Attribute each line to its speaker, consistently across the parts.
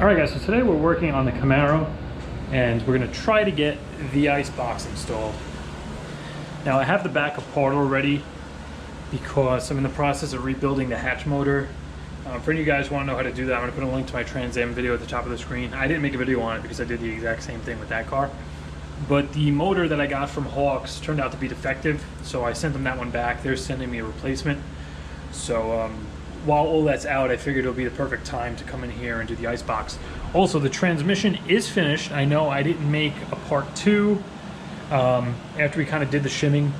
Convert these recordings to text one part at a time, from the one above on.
Speaker 1: All right, guys, so today we're working on the Camaro, and we're gonna try to get the ice box installed. Now, I have the backup part already because I'm in the process of rebuilding the hatch motor. For any of you guys who want to know how to do that, I'm gonna put a link to my Trans Am video at the top of the screen. I didn't make a video on it because I did the exact same thing with that car. But the motor that I got from Hawks turned out to be defective, so I sent them that one back. They're sending me a replacement. So while all that's out, I figured it'll be the perfect time to come in here and do the ice box. Also, the transmission is finished. I know I didn't make a part 2 after we kind of did the shimming,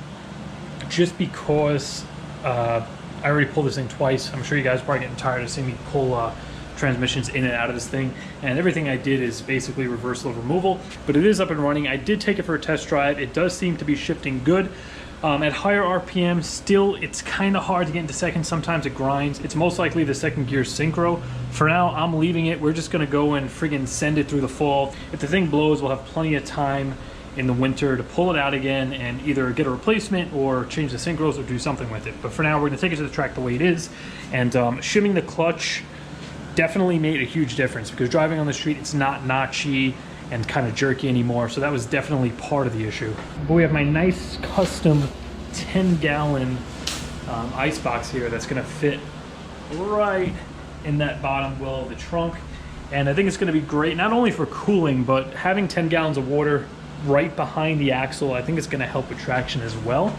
Speaker 1: just because I already pulled this thing twice. I'm sure you guys are probably getting tired of seeing me pull transmissions in and out of this thing, and everything I did is basically reversal removal, but it is up and running. I did take it for a test drive. It does seem to be shifting good. At higher RPM, still, it's kind of hard to get into second. Sometimes it grinds. It's most likely the second gear synchro. For now, I'm leaving it. We're just gonna go and friggin' send it through the fall. If the thing blows, we'll have plenty of time in the winter to pull it out again and either get a replacement or change the synchros or do something with it. But for now, we're gonna take it to the track the way it is. And shimming the clutch definitely made a huge difference because driving on the street, it's not notchy and kind of jerky anymore, so that was definitely part of the issue. But we have my nice custom 10-gallon ice box here that's going to fit right in that bottom well of the trunk, and I think it's going to be great not only for cooling, but having 10 gallons of water right behind the axle, I think it's going to help with traction as well.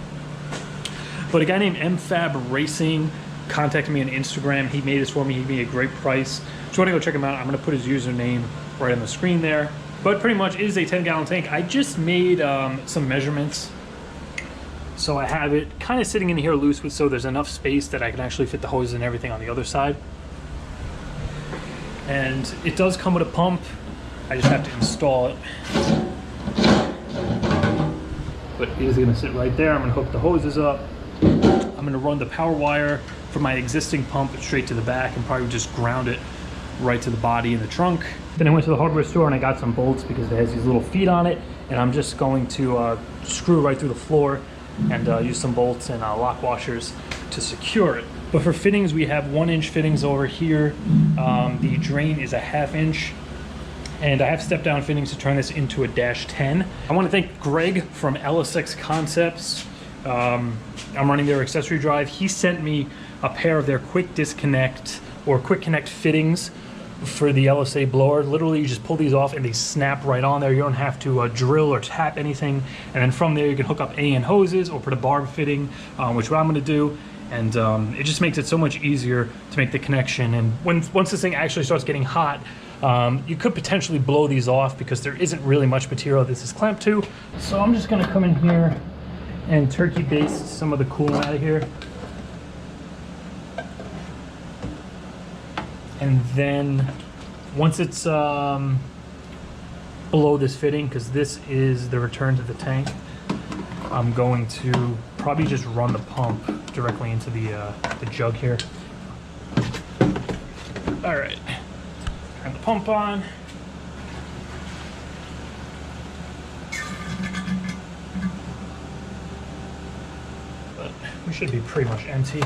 Speaker 1: But a guy named MFab Racing contacted me on Instagram. He made this for me. He gave me a great price. So if you want to go check him out, I'm going to put his username right on the screen there. But pretty much it is a 10-gallon tank. I just made some measurements. So I have it kind of sitting in here loose with, so there's enough space that I can actually fit the hoses and everything on the other side. And it does come with a pump. I just have to install it. But it is gonna sit right there. I'm gonna hook the hoses up. I'm gonna run the power wire from my existing pump straight to the back and probably just ground it right to the body in the trunk. Then I went to the hardware store and I got some bolts because it has these little feet on it, and I'm just going to screw right through the floor and use some bolts and lock washers to secure it. But for fittings, we have 1-inch fittings over here. The drain is a 1/2 inch, and I have step-down fittings to turn this into a -10. I want to thank Greg from LsX Concepts. I'm running their accessory drive. He sent me a pair of their quick disconnect or quick connect fittings for the LSA blower. Literally, you just pull these off and they snap right on there. You don't have to drill or tap anything. And then from there, you can hook up AN hoses or put a Barb fitting, which what I'm gonna do. And it just makes it so much easier to make the connection. And once this thing actually starts getting hot, you could potentially blow these off because there isn't really much material this is clamped to. So I'm just gonna come in here and turkey baste some of the coolant out of here. And then once it's below this fitting, because this is the return to the tank, I'm going to probably just run the pump directly into the jug here. All right, turn the pump on. But we should be pretty much empty.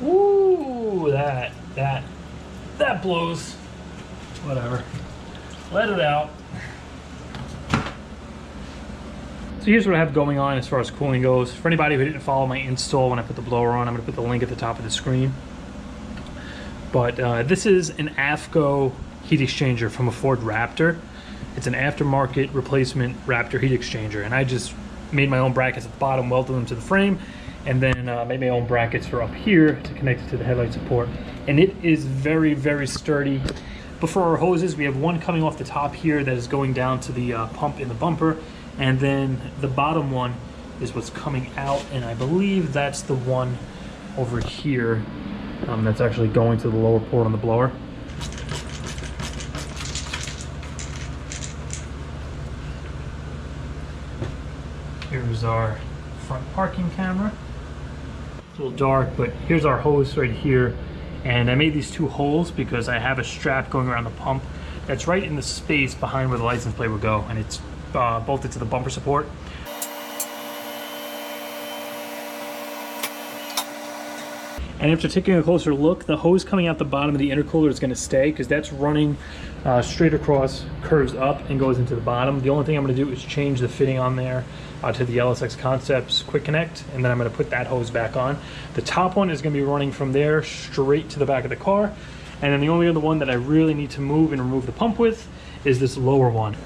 Speaker 1: Ooh, that blows. Whatever. Let it out. So here's what I have going on as far as cooling goes. For anybody who didn't follow my install when I put the blower on, I'm going to put the link at the top of the screen. But this is an AFCO heat exchanger from a Ford Raptor. It's an aftermarket replacement Raptor heat exchanger, and I just made my own brackets at the bottom, welded them to the frame, and then made my own brackets for up here to connect it to the headlight support. And it is very, very sturdy. But for our hoses, we have one coming off the top here that is going down to the pump in the bumper, and then the bottom one is what's coming out, and I believe that's the one over here that's actually going to the lower port on the blower. Here's our front parking camera. It's a little dark, but here's our hose right here. And I made these 2 holes because I have a strap going around the pump that's right in the space behind where the license plate would go, and it's bolted to the bumper support. And after taking a closer look, the hose coming out the bottom of the intercooler is going to stay because that's running straight across, curves up, and goes into the bottom. The only thing I'm going to do is change the fitting on there to the LSX Concepts Quick Connect, and then I'm going to put that hose back on. The top one is going to be running from there straight to the back of the car, and then the only other one that I really need to move and remove the pump with is this lower one.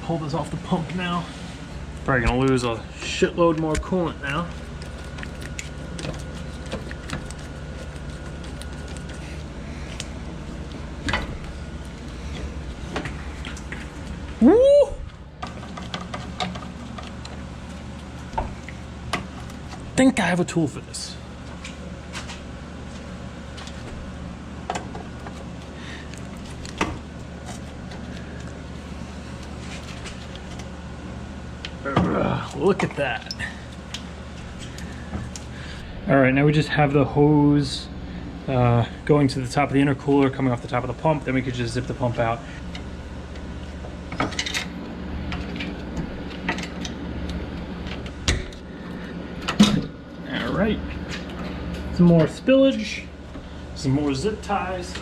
Speaker 1: Pull this off the pump now. Probably gonna lose a shitload more coolant now. Woo! Think I have a tool for this. Look at that. All right, now we just have the hose going to the top of the intercooler, coming off the top of the pump. Then we could just zip the pump out. All right, some more spillage, some more zip ties.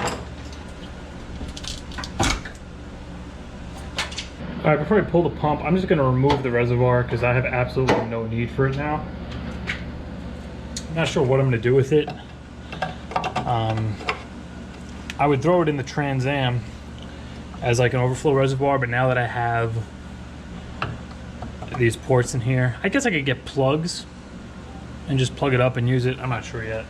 Speaker 1: All right, before I pull the pump, I'm just gonna remove the reservoir because I have absolutely no need for it now. I'm not sure what I'm gonna do with it. I would throw it in the Trans Am as like an overflow reservoir, but now that I have these ports in here, I guess I could get plugs and just plug it up and use it. I'm not sure yet.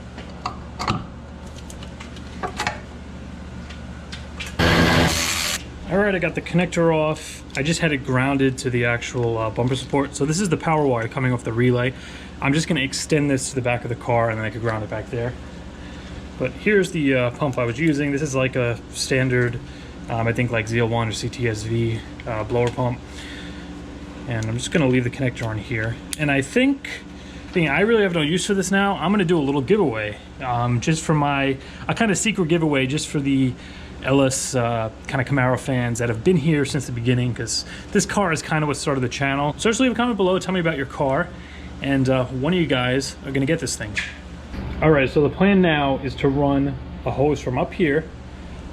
Speaker 1: All right, I got the connector off. I just had it grounded to the actual bumper support. So this is the power wire coming off the relay. I'm just gonna extend this to the back of the car and then I could ground it back there. But here's the pump I was using. This is like a standard, I think like ZL1 or CTSV blower pump. And I'm just gonna leave the connector on here. And I think, I really have no use for this now. I'm gonna do a little giveaway. Just for a kind of secret giveaway just for the LS kind of Camaro fans that have been here since the beginning, because this car is kind of what started the channel. So just leave a comment below, tell me about your car, and one of you guys are gonna get this thing. All right, so the plan now is to run a hose from up here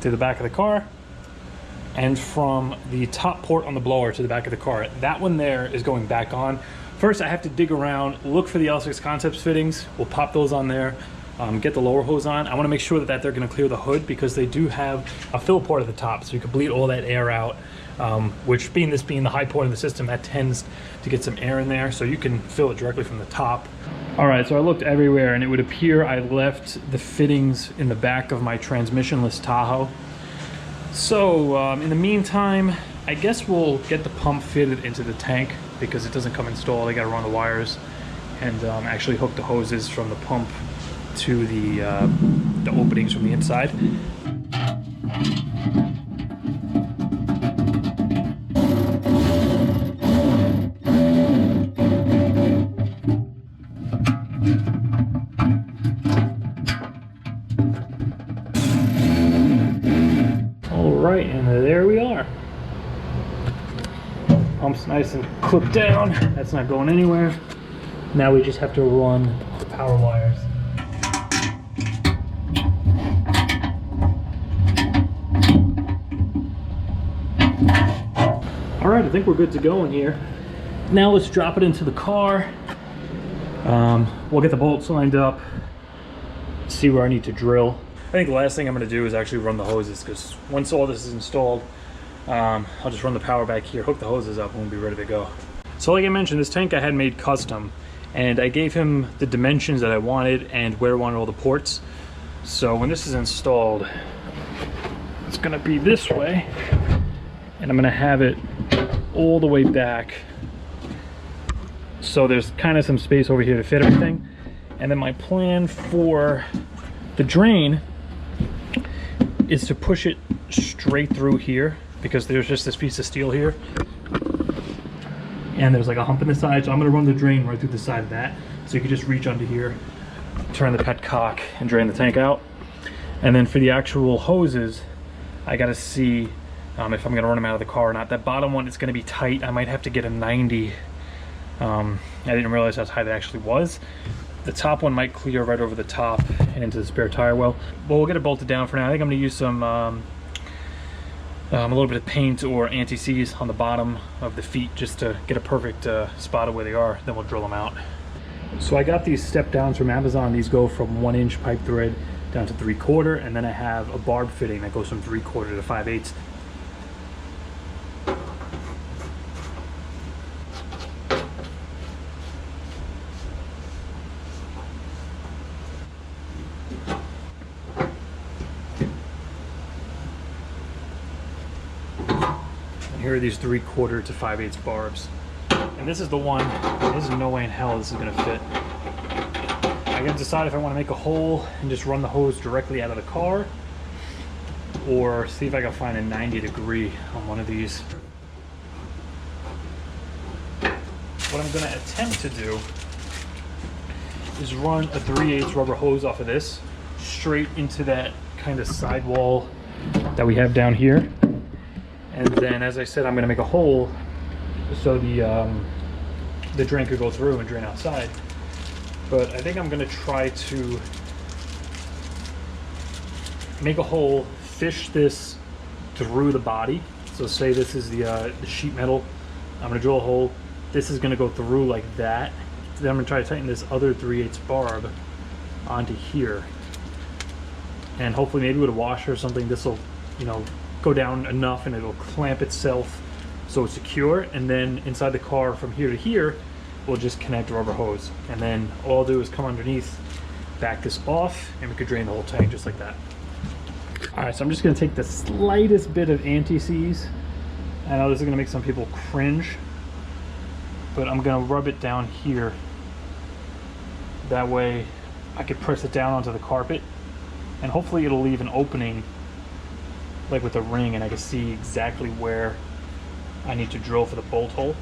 Speaker 1: to the back of the car and from the top port on the blower to the back of the car. That one there is going back on. First, I have to dig around, look for the LsxMatt Concepts fittings. We'll pop those on there. Get the lower hose on. I want to make sure that they're going to clear the hood because they do have a fill port at the top, so you can bleed all that air out, which being the high point of the system, that tends to get some air in there, so you can fill it directly from the top. All right, so I looked everywhere and it would appear I left the fittings in the back of my transmissionless Tahoe. So in the meantime, I guess we'll get the pump fitted into the tank because it doesn't come installed. I got to run the wires and actually hook the hoses from the pump to the openings from the inside. All right, and there we are. Pump's nice and clipped down. That's not going anywhere. Now we just have to run the power wires. All right, I think we're good to go in here. Now let's drop it into the car. We'll get the bolts lined up, see where I need to drill. I think the last thing I'm gonna do is actually run the hoses, because once all this is installed, I'll just run the power back here, hook the hoses up, and we'll be ready to go. So like I mentioned, this tank I had made custom, and I gave him the dimensions that I wanted and where I wanted all the ports. So when this is installed, it's gonna be this way, and I'm gonna have it all the way back. So there's kind of some space over here to fit everything. And then my plan for the drain is to push it straight through here, because there's just this piece of steel here. And there's like a hump in the side, so I'm gonna run the drain right through the side of that. So you can just reach under here, turn the petcock, and drain the tank out. And then for the actual hoses, I gotta see if I'm gonna run them out of the car or not. That bottom one is gonna be tight. I might have to get a 90. I didn't realize how high that actually was. The top one might clear right over the top and into the spare tire well. But we'll get it bolted down for now. I think I'm gonna use some a little bit of paint or anti-seize on the bottom of the feet just to get a perfect spot of where they are. Then we'll drill them out. So I got these step downs from Amazon. These go from 1-inch pipe thread down to 3/4, and then I have a barb fitting that goes from 3/4 to 5/8. Here are these 3/4 to 5/8 barbs. And this is the one, there's no way in hell this is gonna fit. I gotta decide if I wanna make a hole and just run the hose directly out of the car, or see if I can find a 90-degree on one of these. What I'm gonna attempt to do is run a 3/8 rubber hose off of this, straight into that kind of sidewall that we have down here. And then, as I said, I'm going to make a hole so the drain could go through and drain outside. But I think I'm going to try to make a hole, fish this through the body. So say this is the sheet metal. I'm going to drill a hole. This is going to go through like that. Then I'm going to try to tighten this other 3/8 barb onto here. And hopefully maybe with a washer or something, this will, you know, go down enough and it'll clamp itself so it's secure. And then inside the car from here to here, we'll just connect a rubber hose. And then all I'll do is come underneath, back this off, and we could drain the whole tank just like that. All right, so I'm just gonna take the slightest bit of anti-seize. I know this is gonna make some people cringe, but I'm gonna rub it down here. That way I could press it down onto the carpet, and hopefully it'll leave an opening like with a ring, and I can see exactly where I need to drill for the bolt hole.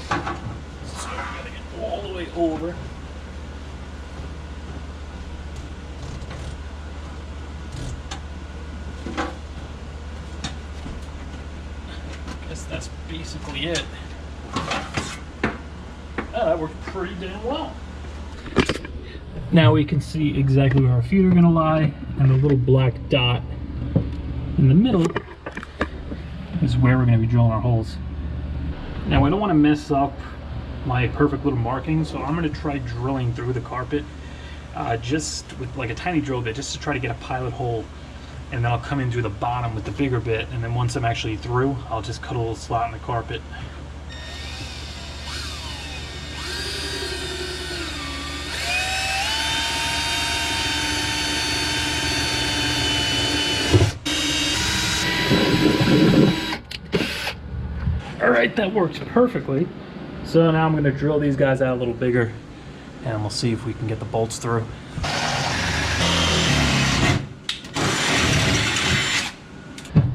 Speaker 1: So I'm gonna get all the way over. Guess that's basically it. Oh, that worked pretty damn well. Now we can see exactly where our feet are gonna lie, and the little black dot in the middle is where we're going to be drilling our holes. Now I don't want to mess up my perfect little markings, so I'm going to try drilling through the carpet just with like a tiny drill bit, just to try to get a pilot hole, and then I'll come in through the bottom with the bigger bit, and then once I'm actually through, I'll just cut a little slot in the carpet. Alright, that works perfectly. So now I'm going to drill these guys out a little bigger, and we'll see if we can get the bolts through.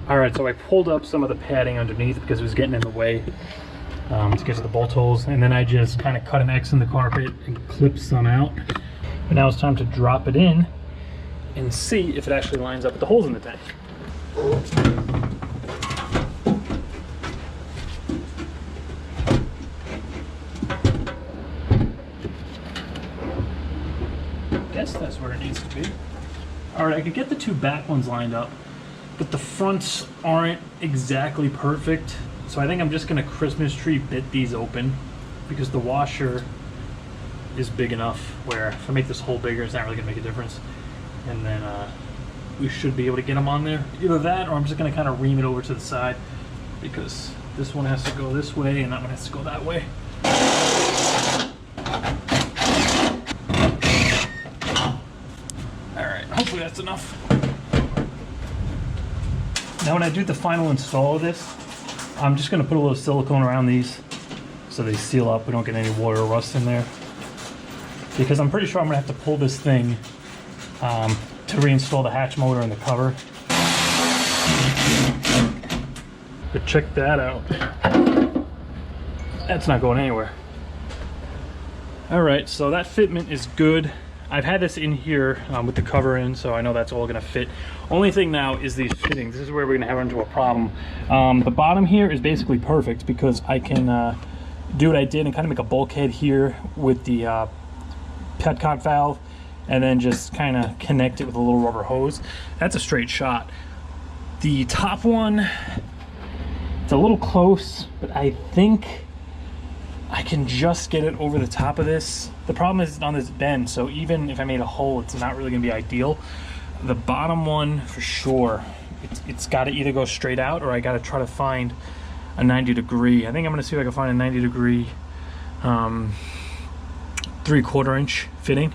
Speaker 1: Alright, so I pulled up some of the padding underneath because it was getting in the way to get to the bolt holes, and then I just kind of cut an X in the carpet and clipped some out. But now it's time to drop it in and see if it actually lines up with the holes in the tank. That's where it needs to be. Alright, I could get the two back ones lined up, but the fronts aren't exactly perfect. So I think I'm just going to Christmas tree bit these open, because the washer is big enough where if I make this hole bigger, it's not really going to make a difference. And then we should be able to get them on there. Either that, or I'm just going to kind of ream it over to the side, because this one has to go this way and that one has to go that way. Hopefully that's enough. Now when I do the final install of this, I'm just going to put a little silicone around these so they seal up. We don't get any water or rust in there. Because I'm pretty sure I'm going to have to pull this thing to reinstall the hatch motor and the cover. But check that out. That's not going anywhere. All right, so that fitment is good. I've had this in here with the cover in, so I know that's all gonna fit. Only thing now is these fittings. This is where we're gonna have into a problem. The bottom here is basically perfect because I can do what I did and kind of make a bulkhead here with the petcock valve, and then just kind of connect it with a little rubber hose. That's a straight shot. The top one, it's a little close, but I think I can just get it over the top of this. The problem is it's on this bend, so even if I made a hole, it's not really gonna be ideal. The bottom one, for sure, it's gotta either go straight out or I gotta try to find a 90°. I think I'm gonna see if I can find a 90° 3/4 inch fitting,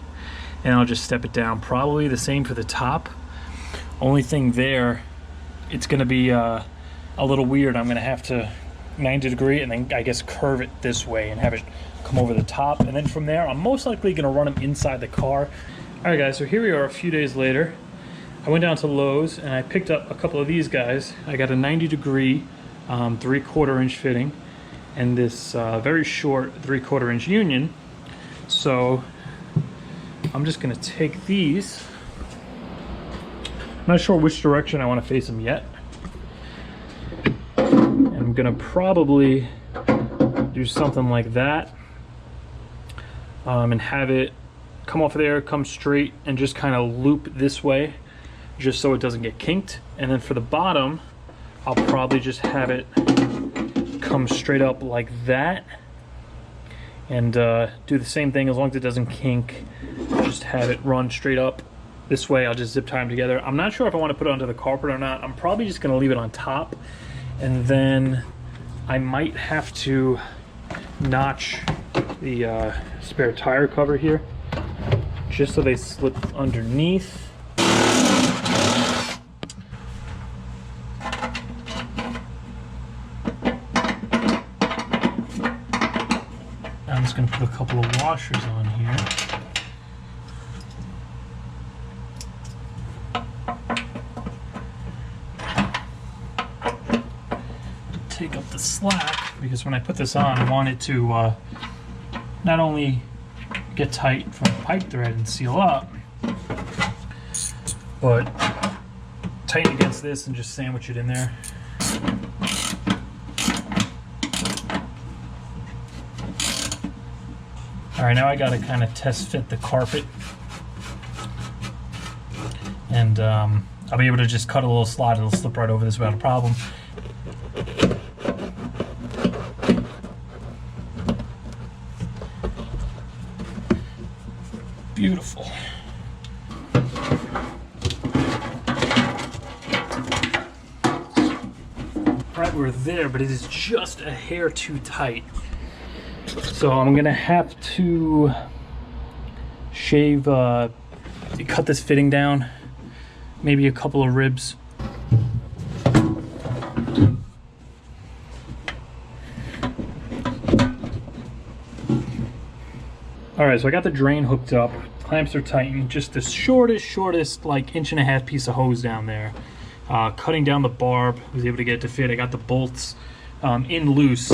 Speaker 1: and I'll just step it down. Probably the same for the top. Only thing there, it's gonna be a little weird. I'm gonna have to 90° and then I guess curve it this way and have it come over the top, and then from there I'm most likely gonna run them inside the car. All right guys, so here we are a few days later. I went down to Lowe's and I picked up a couple of these guys. I got a 90° 3/4 inch fitting and this very short 3/4 inch union. So I'm just gonna take these. I'm not sure which direction I want to face them yet. I'm gonna probably do something like that and have it come off of there, come straight, and just kind of loop this way just so it doesn't get kinked. And then for the bottom, I'll probably just have it come straight up like that and do the same thing as long as it doesn't kink. Just have it run straight up this way. I'll just zip tie them together. I'm not sure if I want to put it onto the carpet or not. I'm probably just going to leave it on top, and then I might have to notch the spare tire cover here just so they slip underneath. I'm just going to put a couple of washers on here. Take up the slack, because when I put this on, I want it to not only get tight from the pipe thread and seal up, but tighten against this and just sandwich it in there. All right, now I gotta kind of test fit the carpet, and I'll be able to just cut a little slot. It'll slip right over this without a problem. Beautiful. Right, we're there, but it is just a hair too tight. So I'm gonna have to shave, cut this fitting down, maybe a couple of ribs. All right, so I got the drain hooked up, clamps are tightened, just the shortest like 1.5 inch piece of hose down there. Cutting down the barb, was able to get it to fit. I got the bolts in loose.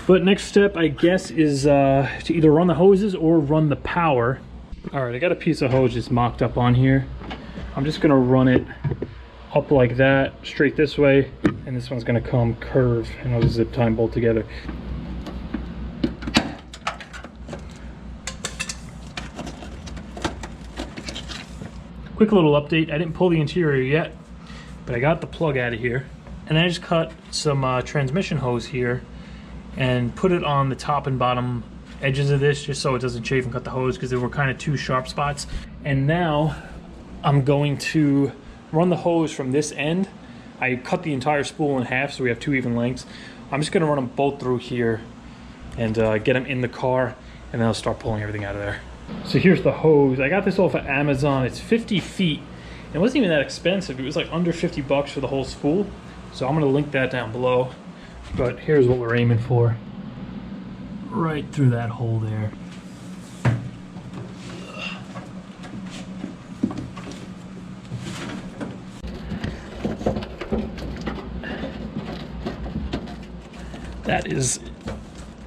Speaker 1: But next step, I guess, is to either run the hoses or run the power. All right, I got a piece of hose just mocked up on here. I'm just gonna run it up like that, straight this way, and this one's gonna come curve, and I'll just zip tie and bolt together. Quick little update, I didn't pull the interior yet, but I got the plug out of here. And then I just cut some transmission hose here and put it on the top and bottom edges of this just so it doesn't chafe and cut the hose, because there were kind of two sharp spots. And now I'm going to run the hose from this end. I cut the entire spool in half so we have two even lengths. I'm just gonna run them both through here and get them in the car, and then I'll start pulling everything out of there. So here's the hose. I got this off of Amazon. It's 50 feet. It wasn't even that expensive. It was like under 50 bucks for the whole spool. So I'm gonna link that down below. But here's what we're aiming for. Right through that hole there. That is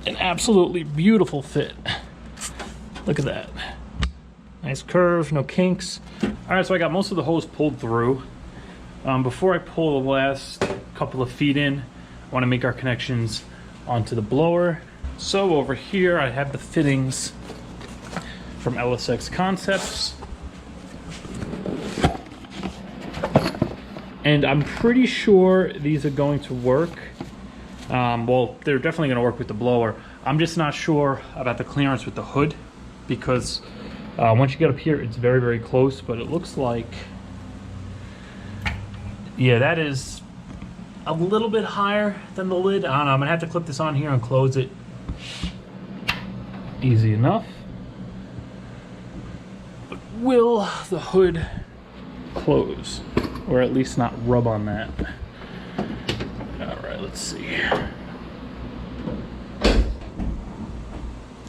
Speaker 1: an absolutely beautiful fit. Look at that. Nice curve, no kinks. All right, so I got most of the hose pulled through. Before I pull the last couple of feet in, I want to make our connections onto the blower. So over here, I have the fittings from LsX Concepts. And I'm pretty sure these are going to work. Well, they're definitely going to work with the blower. I'm just not sure about the clearance with the hood, because once you get up here, it's very, very close, but it looks like, yeah, that is a little bit higher than the lid. I don't know, I'm gonna have to clip this on here and close it. Easy enough. But will the hood close? Or at least not rub on that? All right, let's see.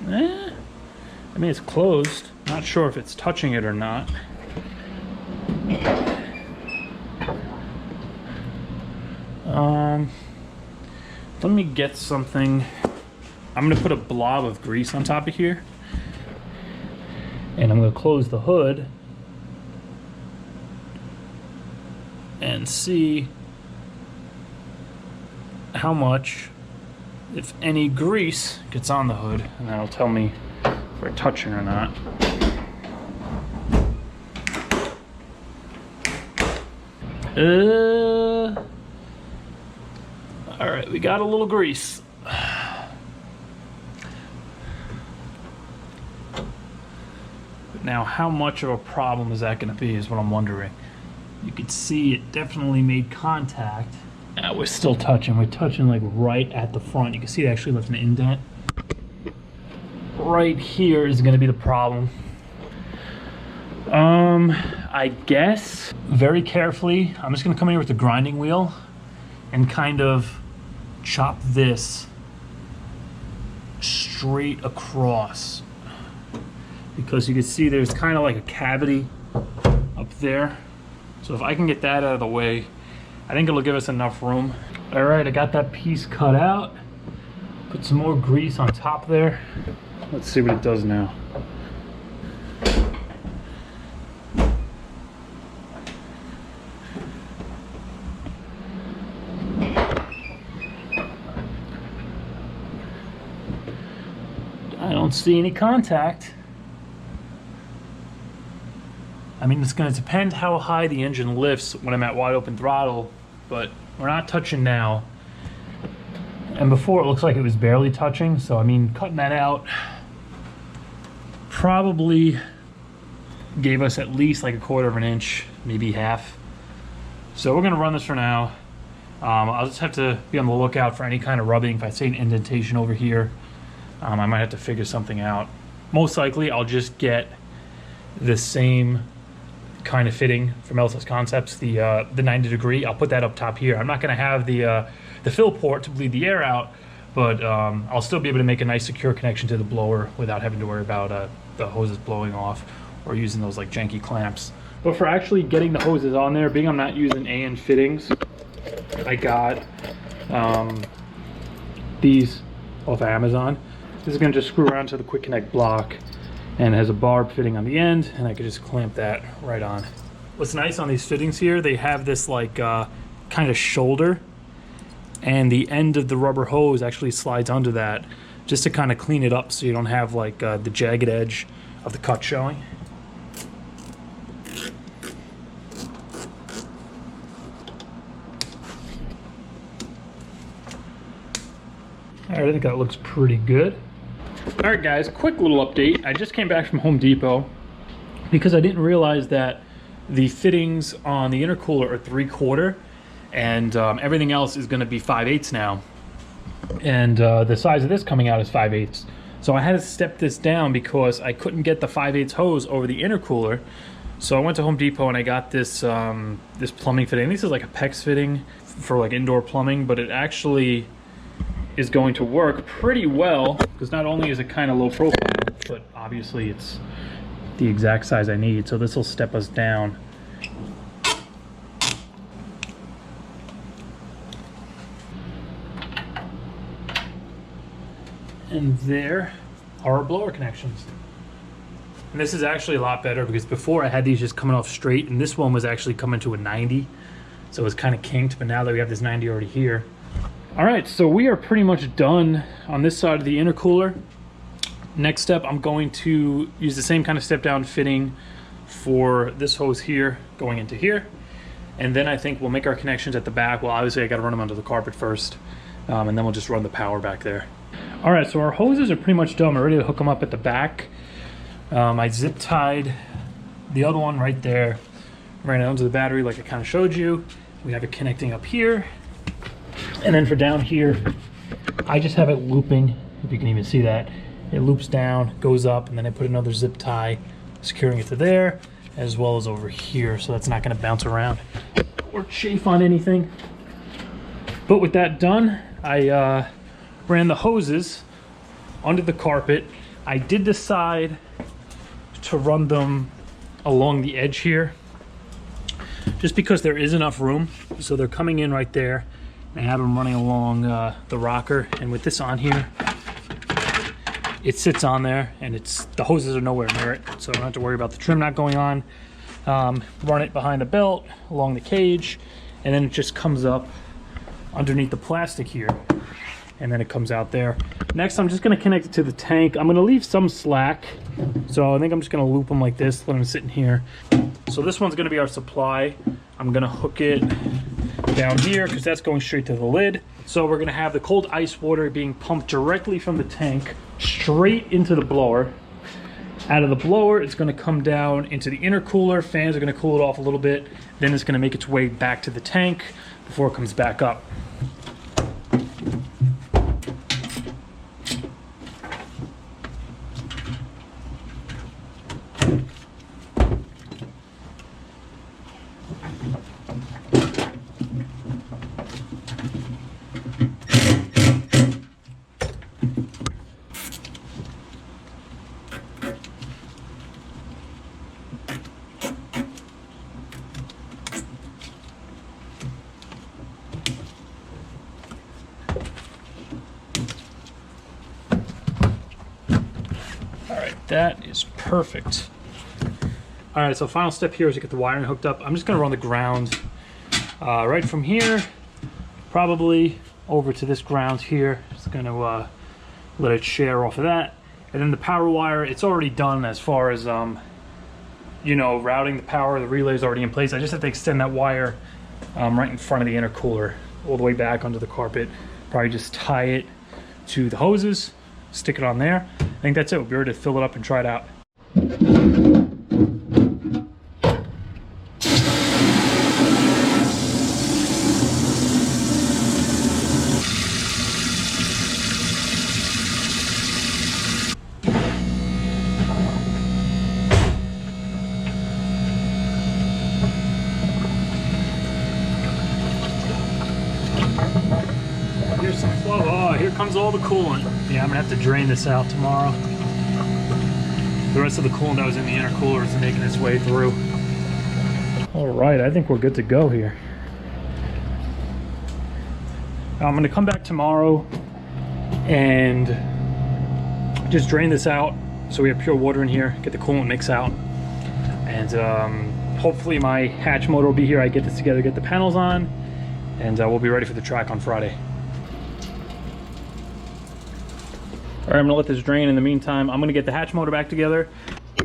Speaker 1: I mean, it's closed. Not sure if it's touching it or not. Let me get something. I'm gonna put a blob of grease on top of here, and I'm gonna close the hood and see how much, if any, grease gets on the hood, and that'll tell me if we're touching or not. All right, we got a little grease. But now, how much of a problem is that going to be is what I'm wondering. You can see it definitely made contact. We're still touching. We're touching like right at the front. You can see it actually left an indent. Right here is going to be the problem. I guess very carefully, I'm just going to come here with the grinding wheel and kind of chop this straight across, because you can see there's kind of like a cavity up there. So if I can get that out of the way, I think it'll give us enough room. All right, I got that piece cut out. Put some more grease on top there. Let's see what it does now. I don't see any contact. I mean, it's going to depend how high the engine lifts when I'm at wide open throttle, but we're not touching now. And before, it looks like it was barely touching, so I mean, cutting that out probably gave us at least like 1/4 of an inch, maybe half. So we're going to run this for now. I'll just have to be on the lookout for any kind of rubbing. If I see an indentation over here, I might have to figure something out. Most likely, I'll just get the same kind of fitting from LsxMatt Concepts, the 90 degree. I'll put that up top here. I'm not going to have the fill port to bleed the air out, but I'll still be able to make a nice secure connection to the blower without having to worry about the hoses blowing off or using those like janky clamps. But for actually getting the hoses on there, being I'm not using AN fittings, I got these off of Amazon. This is going to just screw around to the quick connect block, and it has a barb fitting on the end, and I could just clamp that right on. What's nice on these fittings here, they have this like kind of shoulder, and the end of the rubber hose actually slides under that just to kind of clean it up so you don't have like the jagged edge of the cut showing. All right, I think that looks pretty good. All right, guys, quick little update. I just came back from Home Depot because I didn't realize that the fittings on the intercooler are 3/4, and everything else is going to be 5/8 now. And the size of this coming out is 5/8. So I had to step this down because I couldn't get the 5/8 hose over the intercooler. So I went to Home Depot and I got this this plumbing fitting. This is like a PEX fitting for like indoor plumbing, but it actually is going to work pretty well, because not only is it kind of low profile, but obviously it's the exact size I need. So this will step us down. And there are our blower connections. And this is actually a lot better because before I had these just coming off straight, and this one was actually coming to a 90. So it was kind of kinked, but now that we have this 90 already here. All right, so we are pretty much done on this side of the intercooler. Next step, I'm going to use the same kind of step down fitting for this hose here going into here. And then I think we'll make our connections at the back. Well, obviously I gotta run them under the carpet first, and then we'll just run the power back there. All right, so our hoses are pretty much done. We're ready to hook them up at the back. I zip tied the other one right there, ran it onto the battery like I kind of showed you. We have it connecting up here. And then for down here, I just have it looping, if you can even see that. It loops down, goes up, and then I put another zip tie securing it to there, as well as over here, so that's not gonna bounce around or chafe on anything. But with that done, I ran the hoses under the carpet. I did decide to run them along the edge here, just because there is enough room. So they're coming in right there. I have them running along the rocker, and with this on here, it sits on there, and the hoses are nowhere near it, so I don't have to worry about the trim not going on. Run it behind the belt, along the cage, and then it just comes up underneath the plastic here, and then it comes out there. Next, I'm just gonna connect it to the tank. I'm gonna leave some slack, so I think I'm just gonna loop them like this, let them sit in here. So this one's gonna be our supply. I'm gonna hook it down here because that's going straight to the lid. So we're gonna have the cold ice water being pumped directly from the tank straight into the blower. Out of the blower, it's gonna come down into the intercooler. Fans are gonna cool it off a little bit. Then it's gonna make its way back to the tank before it comes back up. That is perfect. All right, so final step here is to get the wiring hooked up. I'm just gonna run the ground right from here, probably over to this ground here. Just gonna let it share off of that. And then the power wire, it's already done as far as, you know, routing the power. The relay is already in place. I just have to extend that wire right in front of the intercooler, all the way back under the carpet. Probably just tie it to the hoses, stick it on there. I think that's it. We'll be ready to fill it up and try it out. Here's some flow. Oh, here comes all the coolant. Yeah, I'm gonna have to drain this out tomorrow. The rest of the coolant that was in the intercooler is making its way through. All right, I think we're good to go here. I'm gonna come back tomorrow and just drain this out so we have pure water in here, get the coolant mix out. And hopefully my hatch motor will be here. I get this together, get the panels on, and we'll be ready for the track on Friday. All right, I'm gonna let this drain. In the meantime, I'm gonna get the hatch motor back together.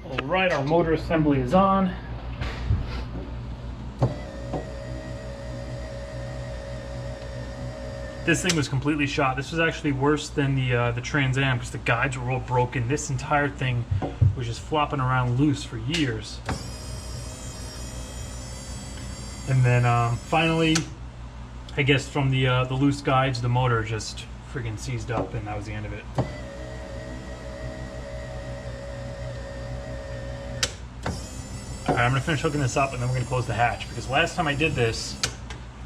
Speaker 1: All right, our motor assembly is on. This thing was completely shot. This was actually worse than the Trans Am because the guides were all broken. This entire thing was just flopping around loose for years. And then finally, I guess from the loose guides, the motor just friggin' seized up, and that was the end of it. All right, I'm gonna finish hooking this up, and then we're gonna close the hatch, because last time I did this,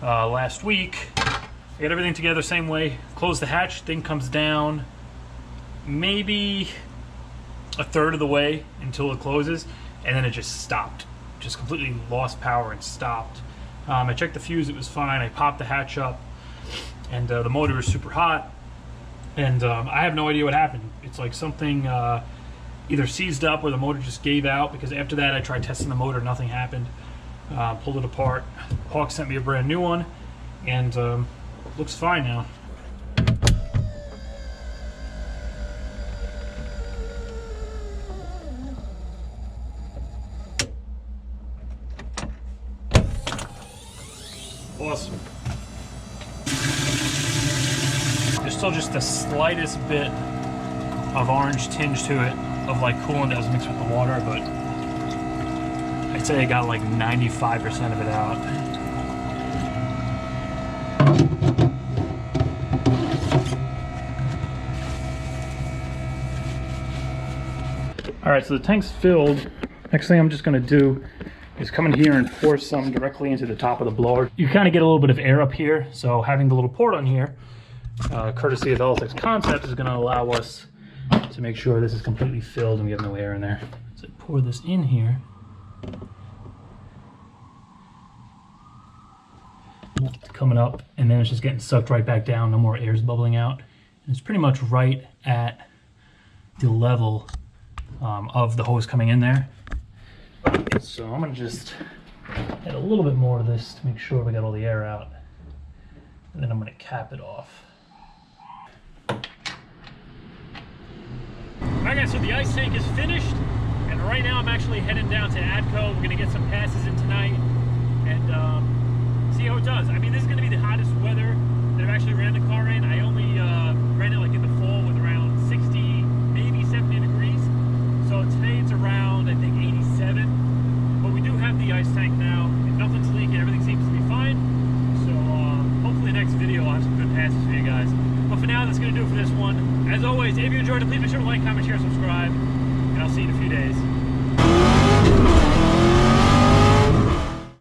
Speaker 1: last week, I got everything together same way, close the hatch, thing comes down maybe a third of the way until it closes, and then it just stopped. Just completely lost power and stopped. I checked the fuse, it was fine. I popped the hatch up, and the motor is super hot, and I have no idea what happened. It's like something either seized up or the motor just gave out, because after that I tried testing the motor, nothing happened. Pulled it apart. Hawk sent me a brand new one, and looks fine now. Awesome. There's still just the slightest bit of orange tinge to it, of like coolant that was mixed with the water, but I'd say I got like 95% of it out. All right, so the tank's filled. Next thing I'm just gonna do is come in here and pour some directly into the top of the blower. You kind of get a little bit of air up here, so having the little port on here, courtesy of LsxConcept, is gonna allow us to make sure this is completely filled and we have no air in there. So pour this in here. It's coming up, and then it's just getting sucked right back down. No more air's bubbling out. And it's pretty much right at the level of the hose coming in there. So I'm gonna just add a little bit more of this to make sure we got all the air out. And then I'm gonna cap it off. Alright guys, so the ice tank is finished, and right now I'm actually heading down to ADCO. We're gonna get some passes in tonight and see how it does. I mean, this is gonna be the hottest weather that I've actually ran the car in. I only ran it like in the fall with around 60, maybe 70 degrees. So today it's around, I think, 87. But we do have the ice tank now, and nothing's leaking, everything seems to be fine. So hopefully next video I'll have some good passes for you guys. But for now, that's gonna do it for this one. As always, if you enjoyed it, please make sure to like, comment, share, subscribe.